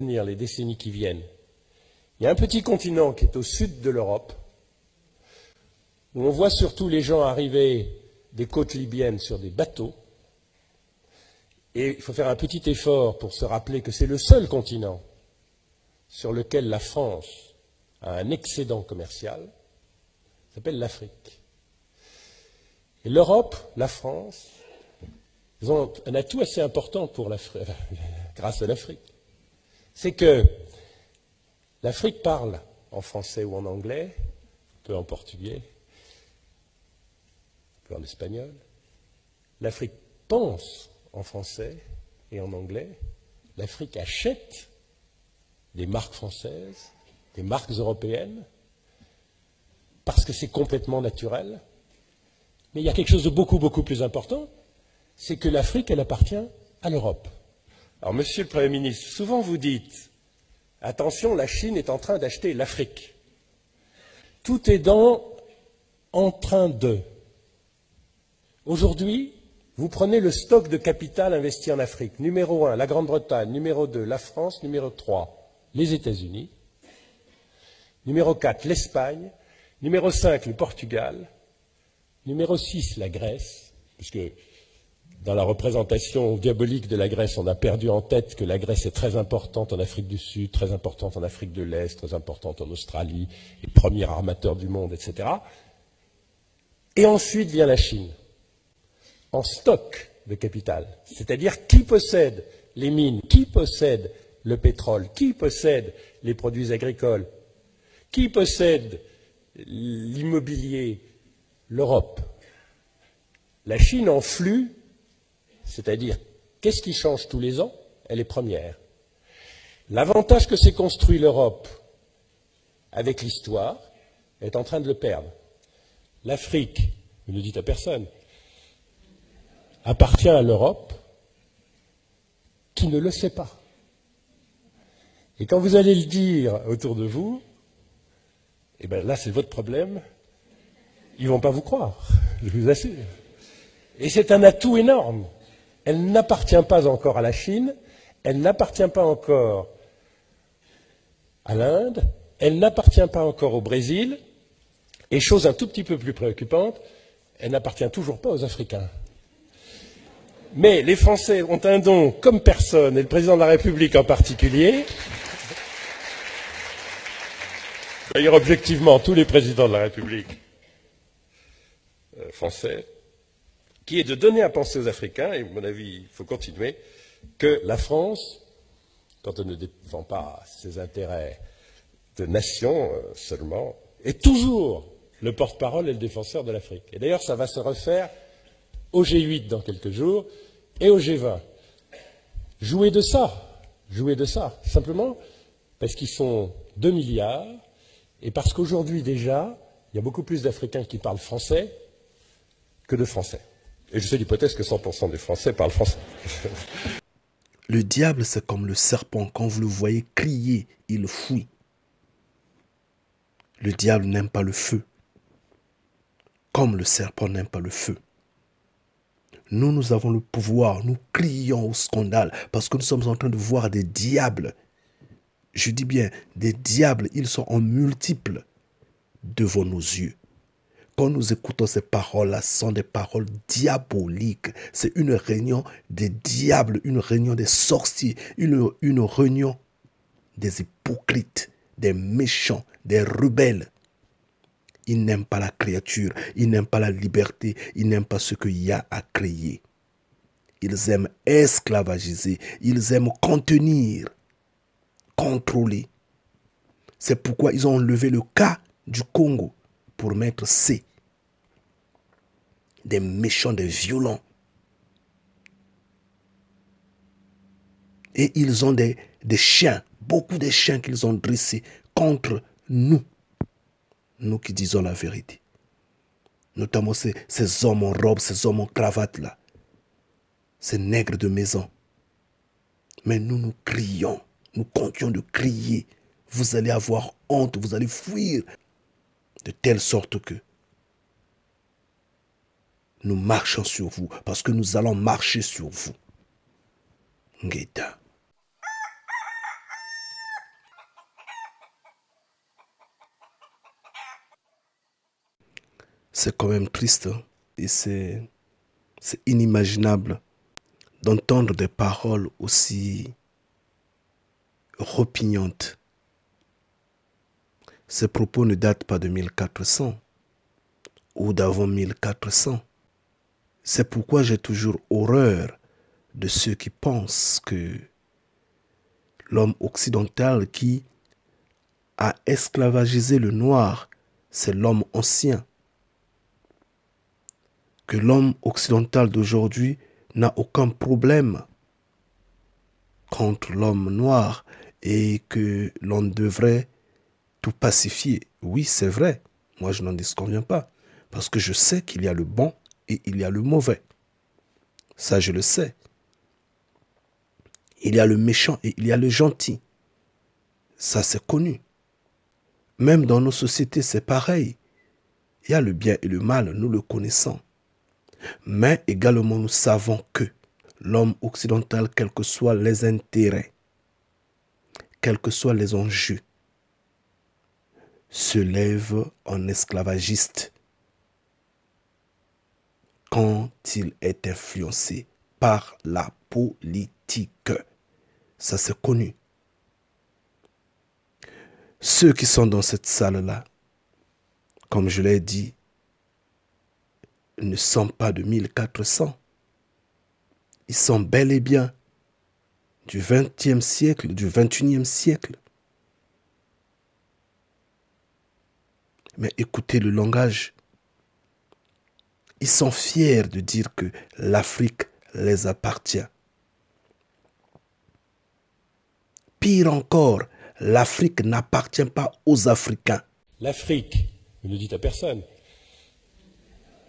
les décennies qui viennent. Il y a un petit continent qui est au sud de l'Europe, où on voit surtout les gens arriver des côtes libyennes sur des bateaux. Et il faut faire un petit effort pour se rappeler que c'est le seul continent sur lequel la France a un excédent commercial, ça s'appelle l'Afrique. Et l'Europe, la France, ils ont un atout assez important pour grâce à l'Afrique. C'est que l'Afrique parle en français ou en anglais, un peu en portugais, un peu en espagnol. L'Afrique pense en français et en anglais. L'Afrique achète des marques françaises, des marques européennes, parce que c'est complètement naturel. Mais il y a quelque chose de beaucoup, beaucoup plus important, c'est que l'Afrique, elle appartient à l'Europe. Alors, Monsieur le Premier ministre, souvent vous dites, attention, la Chine est en train d'acheter l'Afrique. Tout est en train de. Aujourd'hui, vous prenez le stock de capital investi en Afrique. Numéro 1, la Grande-Bretagne. Numéro 2, la France. Numéro 3, les États-Unis. Numéro 4, l'Espagne. Numéro 5, le Portugal. Numéro 6, la Grèce, puisque dans la représentation diabolique de la Grèce, on a perdu en tête que la Grèce est très importante en Afrique du Sud, très importante en Afrique de l'Est, très importante en Australie, les premiers armateurs du monde, etc. Et ensuite vient la Chine, en stock de capital. C'est-à-dire qui possède les mines, qui possède le pétrole, qui possède les produits agricoles, qui possède l'immobilier, l'Europe. La Chine en flux, c'est-à-dire qu'est-ce qui change tous les ans? Elle est première. L'avantage que s'est construit l'Europe avec l'histoire est en train de le perdre. L'Afrique, vous ne le dites à personne, appartient à l'Europe qui ne le sait pas. Et quand vous allez le dire autour de vous, eh bien là c'est votre problème, ils ne vont pas vous croire, je vous assure. Et c'est un atout énorme. Elle n'appartient pas encore à la Chine, elle n'appartient pas encore à l'Inde, elle n'appartient pas encore au Brésil, et chose un tout petit peu plus préoccupante, elle n'appartient toujours pas aux Africains. Mais les Français ont un don comme personne, et le président de la République en particulier. D'ailleurs, objectivement, tous les présidents de la République français, qui est de donner à penser aux Africains, et à mon avis, il faut continuer, que la France, quand elle ne défend pas ses intérêts de nation seulement, est toujours le porte-parole et le défenseur de l'Afrique. Et d'ailleurs, ça va se refaire au G8 dans quelques jours et au G20. Jouez de ça, simplement parce qu'ils sont 2 milliards et parce qu'aujourd'hui déjà, il y a beaucoup plus d'Africains qui parlent français que de Français. Et je fais l'hypothèse que 100% des Français parlent français. Le diable, c'est comme le serpent. Quand vous le voyez crier, il fuit. Le diable n'aime pas le feu, comme le serpent n'aime pas le feu. Nous avons le pouvoir, nous crions au scandale, parce que nous sommes en train de voir des diables. Je dis bien, des diables, ils sont en multiples devant nos yeux. Quand nous écoutons ces paroles-là, ce sont des paroles diaboliques. C'est une réunion des diables, une réunion des sorciers, une réunion des hypocrites, des méchants, des rebelles. Ils n'aiment pas la créature, ils n'aiment pas la liberté, ils n'aiment pas ce qu'il y a à créer. Ils aiment esclavagiser, ils aiment contenir, contrôler. C'est pourquoi ils ont enlevé le cas du Congo pour mettre C. Des méchants, des violents. Et ils ont des chiens, beaucoup de chiens qu'ils ont dressés contre nous. Nous qui disons la vérité. Notamment ces hommes en robe, ces hommes en cravate là. Ces nègres de maison. Mais nous crions, nous continuons de crier. Vous allez avoir honte, vous allez fuir. De telle sorte que nous marchons sur vous, parce que nous allons marcher sur vous. Ngeta. C'est quand même triste, hein, et c'est inimaginable d'entendre des paroles aussi repugnantes. Ces propos ne datent pas de 1400 ou d'avant 1400. C'est pourquoi j'ai toujours horreur de ceux qui pensent que l'homme occidental qui a esclavagisé le noir, c'est l'homme ancien. Que l'homme occidental d'aujourd'hui n'a aucun problème contre l'homme noir et que l'on devrait tout pacifier. Oui, c'est vrai. Moi, je n'en disconviens pas. Parce que je sais qu'il y a le bon et il y a le mauvais. Ça, je le sais. Il y a le méchant et il y a le gentil. Ça, c'est connu. Même dans nos sociétés, c'est pareil. Il y a le bien et le mal, nous le connaissons. Mais également, nous savons que l'homme occidental, quels que soient les intérêts, quels que soient les enjeux, se lève en esclavagiste quand il est influencé par la politique. Ça, c'est connu. Ceux qui sont dans cette salle-là, comme je l'ai dit, ne sont pas de 1400. Ils sont bel et bien du XXe siècle, du XXIe siècle. Mais écoutez le langage. Ils sont fiers de dire que l'Afrique les appartient. Pire encore, l'Afrique n'appartient pas aux Africains. L'Afrique, vous ne dites à personne,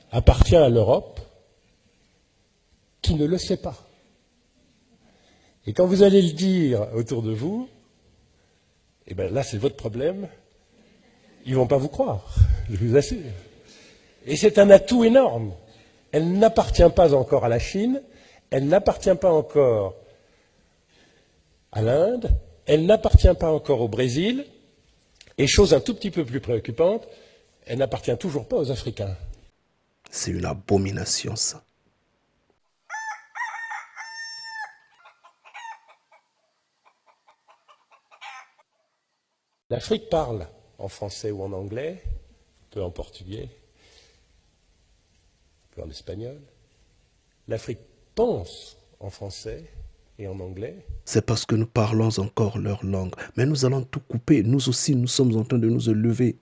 appartient à l'Europe qui ne le sait pas. Et quand vous allez le dire autour de vous, eh bien là c'est votre problème, ils ne vont pas vous croire, je vous assure. Et c'est un atout énorme. Elle n'appartient pas encore à la Chine, elle n'appartient pas encore à l'Inde, elle n'appartient pas encore au Brésil, et chose un tout petit peu plus préoccupante, elle n'appartient toujours pas aux Africains. C'est une abomination, ça. L'Afrique parle en français ou en anglais, un peu en portugais, un peu en espagnol. L'Afrique pense en français et en anglais. C'est parce que nous parlons encore leur langue. Mais nous allons tout couper. Nous aussi, nous sommes en train de nous élever.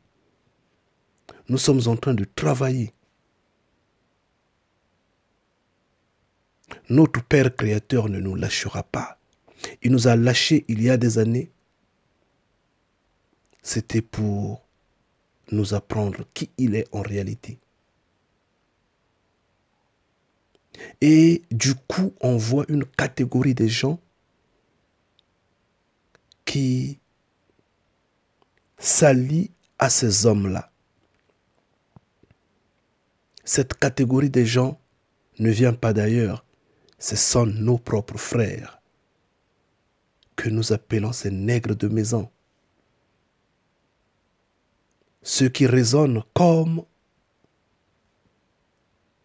Nous sommes en train de travailler. Notre Père Créateur ne nous lâchera pas. Il nous a lâchés il y a des années. C'était pour nous apprendre qui il est en réalité. Et du coup, on voit une catégorie de gens qui s'allient à ces hommes-là. Cette catégorie de gens ne vient pas d'ailleurs. Ce sont nos propres frères que nous appelons ces nègres de maison. Ceux qui raisonnent comme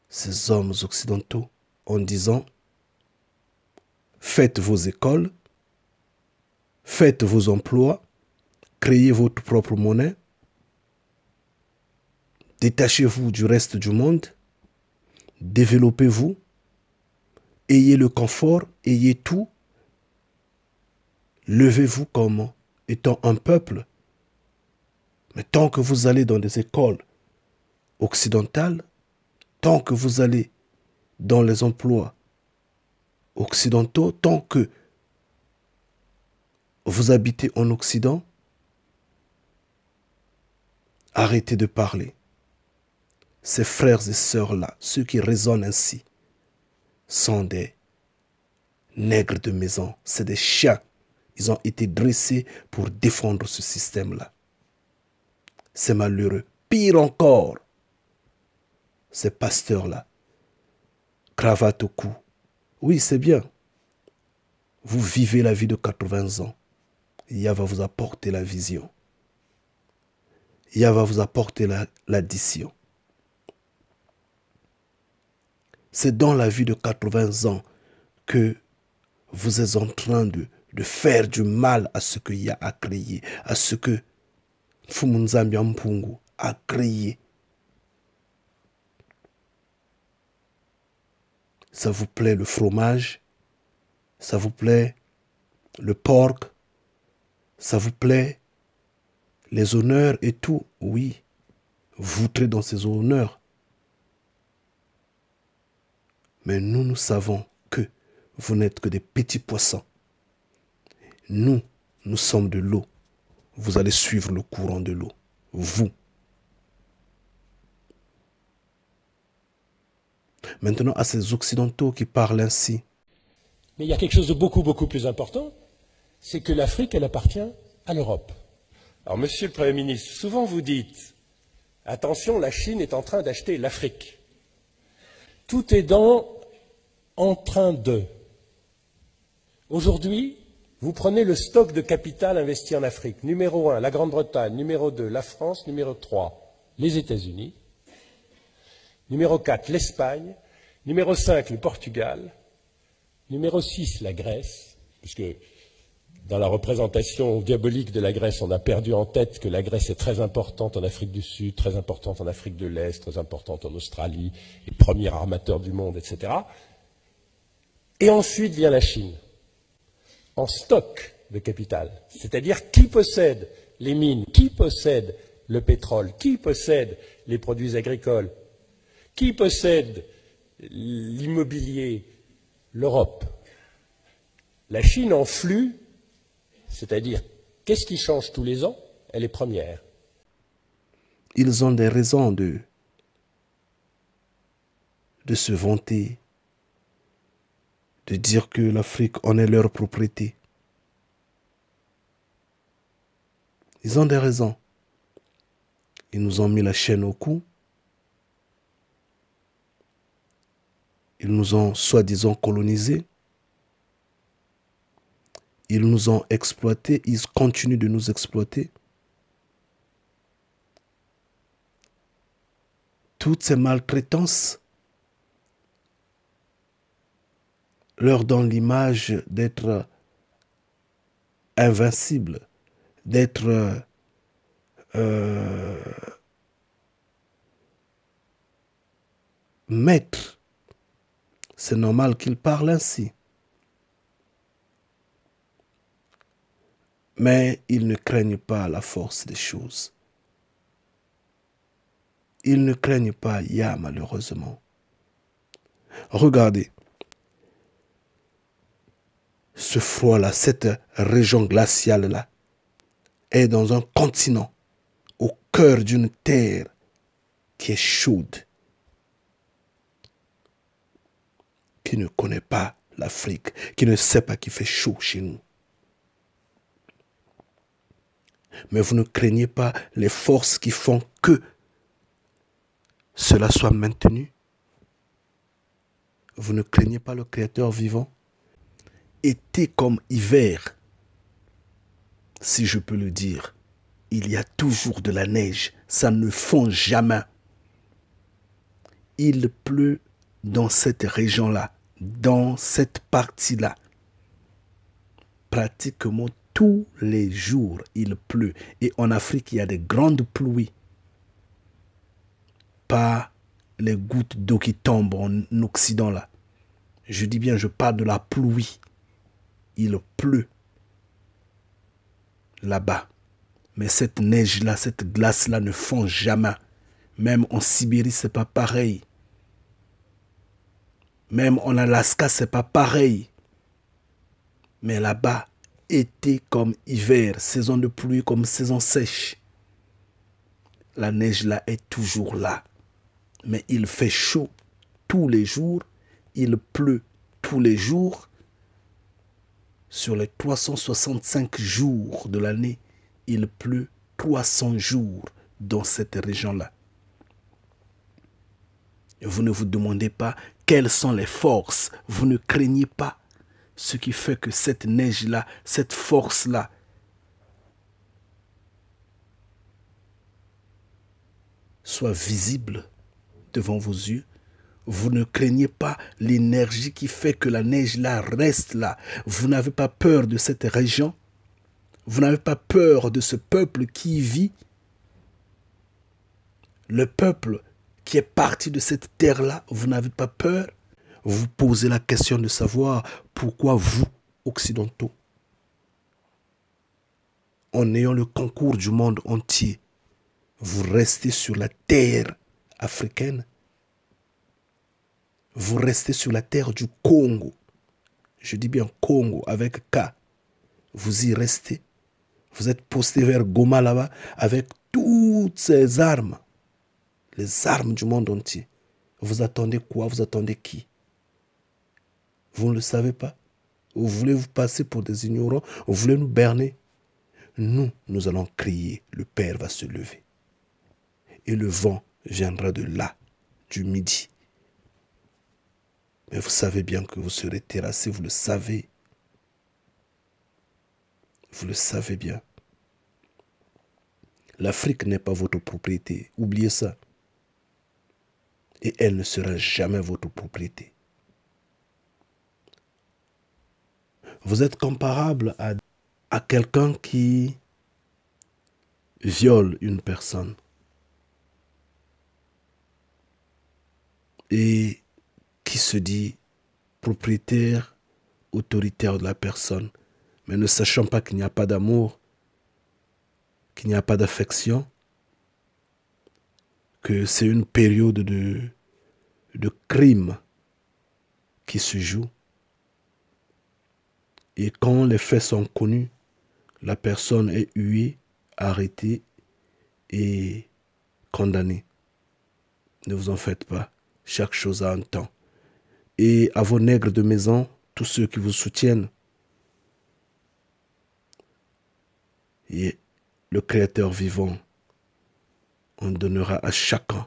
ces hommes occidentaux en disant « Faites vos écoles, faites vos emplois, créez votre propre monnaie, détachez-vous du reste du monde, développez-vous, ayez le confort, ayez tout, levez-vous comme étant un peuple. Mais tant que vous allez dans des écoles occidentales, tant que vous allez dans les emplois occidentaux, tant que vous habitez en Occident, arrêtez de parler. Ces frères et sœurs-là, ceux qui raisonnent ainsi, sont des nègres de maison, c'est des chiens. Ils ont été dressés pour défendre ce système-là. C'est malheureux. Pire encore, ces pasteurs-là, cravate au cou. Oui, c'est bien. Vous vivez la vie de 80 ans. Yah va vous apporter la vision. Yah va vous apporter l'addition. C'est dans la vie de 80 ans que vous êtes en train de faire du mal à ce qu'il y a à créer, à ce que Fumunzambi Mpungu a créé. Ça vous plaît le fromage? Ça vous plaît le porc? Ça vous plaît les honneurs et tout? Oui, vous entrez dans ces honneurs. Mais nous, nous savons que vous n'êtes que des petits poissons. Nous, nous sommes de l'eau. Vous allez suivre le courant de l'eau. Vous. Maintenant, à ces Occidentaux qui parlent ainsi. Mais il y a quelque chose de beaucoup, beaucoup plus important, c'est que l'Afrique, elle appartient à l'Europe. Alors, Monsieur le Premier ministre, souvent vous dites, attention, la Chine est en train d'acheter l'Afrique. Tout est en train de. Aujourd'hui, vous prenez le stock de capital investi en Afrique. Numéro 1, la Grande-Bretagne. Numéro 2, la France. Numéro 3, les États-Unis. Numéro 4, l'Espagne. Numéro 5, le Portugal. Numéro 6, la Grèce, puisque dans la représentation diabolique de la Grèce, on a perdu en tête que la Grèce est très importante en Afrique du Sud, très importante en Afrique de l'Est, très importante en Australie, les premiers armateurs du monde, etc. Et ensuite vient la Chine, en stock de capital. C'est-à-dire qui possède les mines, qui possède le pétrole, qui possède les produits agricoles, qui possède l'immobilier, l'Europe. La Chine en flux, c'est-à-dire qu'est-ce qui change tous les ans? Elle est première. Ils ont des raisons de se vanter, de dire que l'Afrique en est leur propriété. Ils ont des raisons. Ils nous ont mis la chaîne au cou. Ils nous ont soi-disant colonisés. Ils nous ont exploités. Ils continuent de nous exploiter. Toutes ces maltraitances leur donnent l'image d'être invincibles, d'être maîtres. C'est normal qu'ils parlent ainsi. Mais ils ne craignent pas la force des choses. Ils ne craignent pas Ya, malheureusement. Regardez. Ce froid-là, cette région glaciale-là, est dans un continent, au cœur d'une terre qui est chaude, qui ne connaît pas l'Afrique, qui ne sait pas qu'il fait chaud chez nous. Mais vous ne craignez pas les forces qui font que cela soit maintenu? Vous ne craignez pas le Créateur vivant? Été comme hiver, si je peux le dire, il y a toujours de la neige, ça ne fond jamais. Il pleut dans cette région-là, dans cette partie-là. Pratiquement tous les jours, il pleut. Et en Afrique, il y a des grandes pluies. Pas les gouttes d'eau qui tombent en Occident là. Je dis bien, je parle de la pluie. Il pleut là-bas. Mais cette neige-là, cette glace-là ne fond jamais. Même en Sibérie, c'est pas pareil. Même en Alaska, c'est pas pareil. Mais là-bas, été comme hiver, saison de pluie comme saison sèche. La neige là est toujours là. Mais il fait chaud tous les jours. Il pleut tous les jours. Sur les 365 jours de l'année, il pleut 300 jours dans cette région-là. Vous ne vous demandez pas quelles sont les forces. Vous ne craignez pas ce qui fait que cette neige-là, cette force-là, soit visible devant vos yeux. Vous ne craignez pas l'énergie qui fait que la neige là reste là. Vous n'avez pas peur de cette région. Vous n'avez pas peur de ce peuple qui y vit. Le peuple qui est parti de cette terre-là, vous n'avez pas peur. Vous posez la question de savoir pourquoi vous, occidentaux, en ayant le concours du monde entier, vous restez sur la terre africaine. Vous restez sur la terre du Congo. Je dis bien Congo avec K. Vous y restez. Vous êtes posté vers Goma là-bas avec toutes ces armes. Les armes du monde entier. Vous attendez quoi? Vous attendez qui? Vous ne le savez pas? Vous voulez vous passer pour des ignorants? Vous voulez nous berner? Nous allons crier. Le Père va se lever. Et le vent viendra de là, du midi. Mais vous savez bien que vous serez terrassés, vous le savez. Vous le savez bien. L'Afrique n'est pas votre propriété. Oubliez ça. Et elle ne sera jamais votre propriété. Vous êtes comparable à quelqu'un qui viole une personne. Et qui se dit propriétaire, autoritaire de la personne, mais ne sachant pas qu'il n'y a pas d'amour, qu'il n'y a pas d'affection, que c'est une période de crime qui se joue. Et quand les faits sont connus, la personne est huée, arrêtée et condamnée. Ne vous en faites pas, chaque chose a un temps. Et à vos nègres de maison, tous ceux qui vous soutiennent, et le Créateur vivant, on donnera à chacun,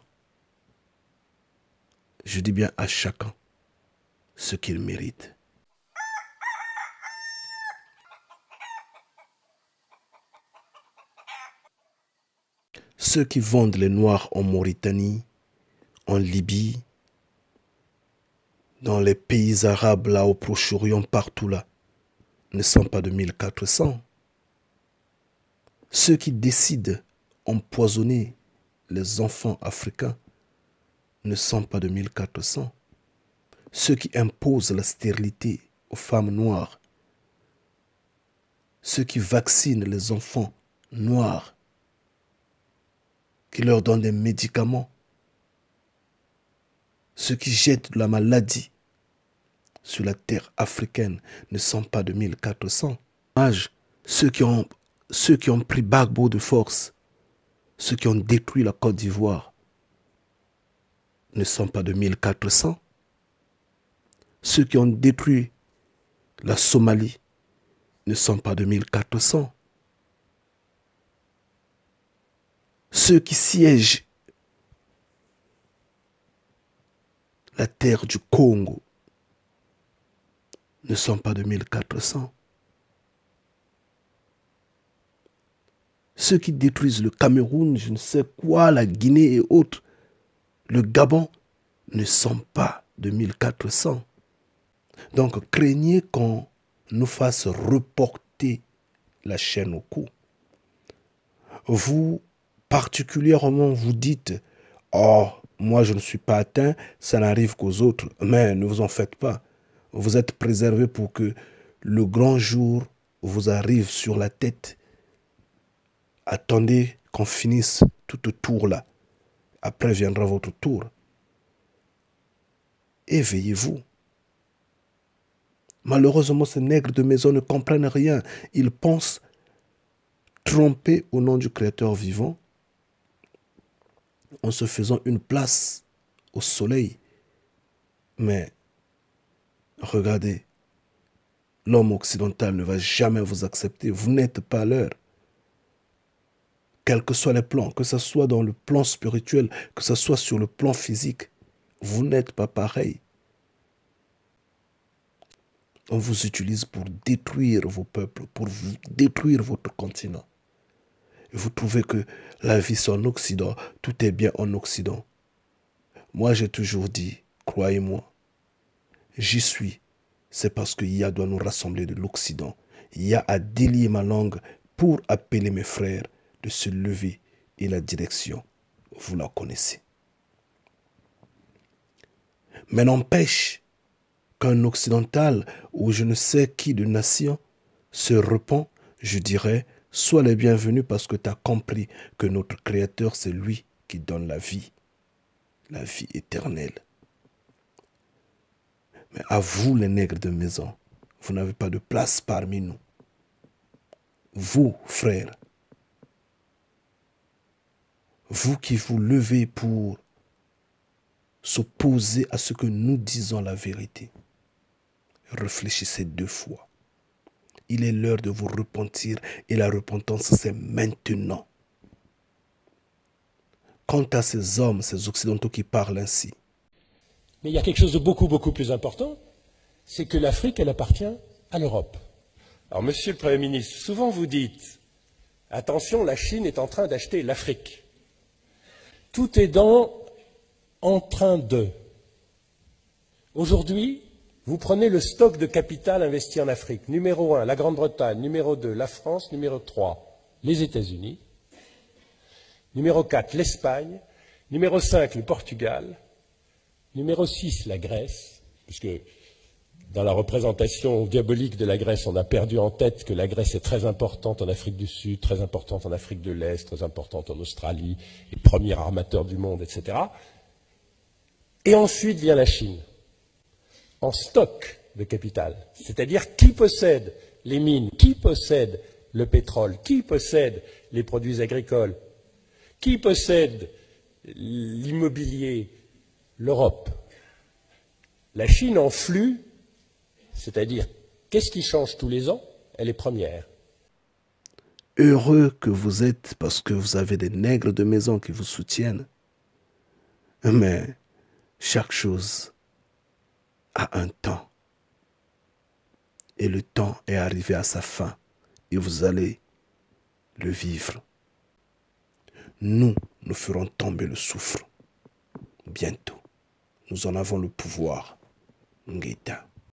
je dis bien à chacun, ce qu'il mérite. Ceux qui vendent les Noirs en Mauritanie, en Libye, dans les pays arabes, là au Proche-Orient, partout là, ne sont pas de 1400. Ceux qui décident d'empoisonner les enfants africains ne sont pas de 1400. Ceux qui imposent la stérilité aux femmes noires, ceux qui vaccinent les enfants noirs, qui leur donnent des médicaments, ceux qui jettent la maladie sur la terre africaine ne sont pas de 1400. Ceux qui ont pris Gbagbo de force, ceux qui ont détruit la Côte d'Ivoire, ne sont pas de 1400. Ceux qui ont détruit la Somalie ne sont pas de 1400. Ceux qui siègent la terre du Congo ne sont pas de 1400. Ceux qui détruisent le Cameroun, je ne sais quoi, la Guinée et autres, le Gabon, ne sont pas de 1400. Donc craignez qu'on nous fasse reporter la chaîne au cou. Vous, particulièrement, vous dites « Oh, moi je ne suis pas atteint, ça n'arrive qu'aux autres. » Mais ne vous en faites pas. Vous êtes préservés pour que le grand jour vous arrive sur la tête. Attendez qu'on finisse tout ce tour-là. Après viendra votre tour. Éveillez-vous. Malheureusement, ces nègres de maison ne comprennent rien. Ils pensent tromper au nom du Créateur vivant en se faisant une place au soleil. Mais regardez, l'homme occidental ne va jamais vous accepter. Vous n'êtes pas l'heure. Quels que soient les plans, que ce soit dans le plan spirituel, que ce soit sur le plan physique, vous n'êtes pas pareil. On vous utilise pour détruire vos peuples, pour détruire votre continent. Et vous trouvez que la vie c'est en Occident, tout est bien en Occident. Moi j'ai toujours dit, Croyez-moi, j'y suis. C'est parce que Yah doit nous rassembler de l'Occident. Yah a délié ma langue pour appeler mes frères de se lever et la direction, vous la connaissez. Mais n'empêche qu'un occidental ou je ne sais qui de nation se repent, je dirais, sois les bienvenus parce que tu as compris que notre Créateur, c'est lui qui donne la vie éternelle. Mais à vous, les nègres de maison, vous n'avez pas de place parmi nous. Vous, frères, vous qui vous levez pour s'opposer à ce que nous disons la vérité, réfléchissez 2 fois. Il est l'heure de vous repentir et la repentance, c'est maintenant. Quant à ces hommes, ces occidentaux qui parlent ainsi, Mais il y a quelque chose de beaucoup, beaucoup plus important, c'est que l'Afrique, elle appartient à l'Europe. Alors, Monsieur le Premier ministre, souvent vous dites, attention, la Chine est en train d'acheter l'Afrique. Tout est en train de. Aujourd'hui, vous prenez le stock de capital investi en Afrique. Numéro 1, la Grande-Bretagne. Numéro 2, la France. Numéro 3, les États-Unis. Numéro 4, l'Espagne. Numéro 5, le Portugal. Numéro 6, la Grèce, puisque dans la représentation diabolique de la Grèce, on a perdu en tête que la Grèce est très importante en Afrique du Sud, très importante en Afrique de l'Est, très importante en Australie, et premier armateur du monde, etc. Et ensuite vient la Chine, en stock de capital, c'est-à-dire qui possède les mines, qui possède le pétrole, qui possède les produits agricoles, qui possède l'immobilier, l'Europe. La Chine en flux, c'est-à-dire qu'est-ce qui change tous les ans? Elle est première. Heureux que vous êtes parce que vous avez des nègres de maison qui vous soutiennent. Mais chaque chose a un temps. Et le temps est arrivé à sa fin. Et vous allez le vivre. Nous ferons tomber le soufre. Bientôt. Nous en avons le pouvoir. Ngeta.